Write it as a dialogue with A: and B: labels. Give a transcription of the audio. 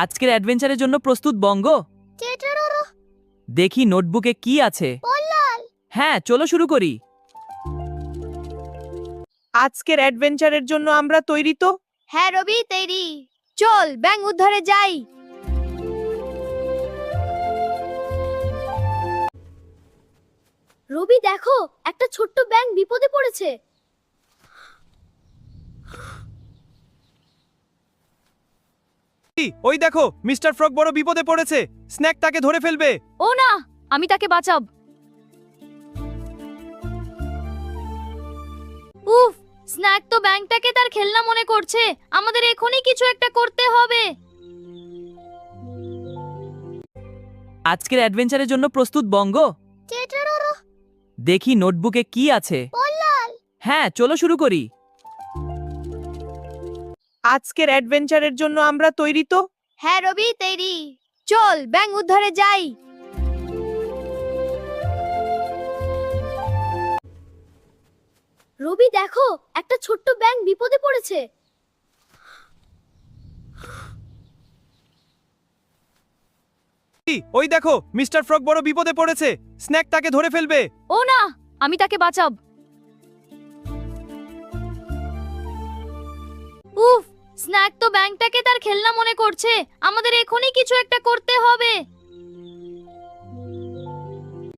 A: আজকের অ্যাডভেঞ্চারের জন্য প্রস্তুত বঙ্গ? দেখি নোটবুকে কি আছে। হ্যাঁ, চলো শুরু করি।
B: আজকের অ্যাডভেঞ্চারের জন্য আমরা তৈরি তো?
C: হ্যাঁ রবি, তৈরি। চল ব্যাঙ উদ্ধারে যাই। রবি দেখো, একটা ছোট্ট ব্যাঙ বিপদে পড়েছে।
B: ওই দেখো, মিস্টার ফ্রগ বড় বিপদে পড়েছে। স্ন্যাক তাকে ধরে ফেলবে।
C: ও না, আমি তাকে বাঁচাব। উফ, স্ন্যাক তো ব্যাঙটাকে তার খেলনা মনে করছে। আমাদের এখনই কিছু একটা করতে হবে।
A: আজকের অ্যাডভেঞ্চারের জন্য প্রস্তুত বঙ্গ? দেখি নোটবুকে কি আছে। হ্যাঁ, চলো শুরু করি।
B: আজকের অ্যাডভেঞ্চারের জন্য আমরা তৈরি তো?
C: হ্যাঁ রবি, তৈরি। চল ব্যাঙ উদ্ধারে যাই। রবি দেখো, একটা ছোট্ট ব্যাঙ বিপদে পড়েছে।
B: ওই দেখো, মিস্টার ফ্রগ বড় বিপদে পড়েছে। স্ন্যাক তাকে ধরে ফেলবে।
C: ও না, আমি তাকে বাঁচাব। উফ, স্ন্যাক তো ব্যাঙটাকে তার খেলনা মনে করছে। আমাদের এখনই কিছু একটা করতে হবে।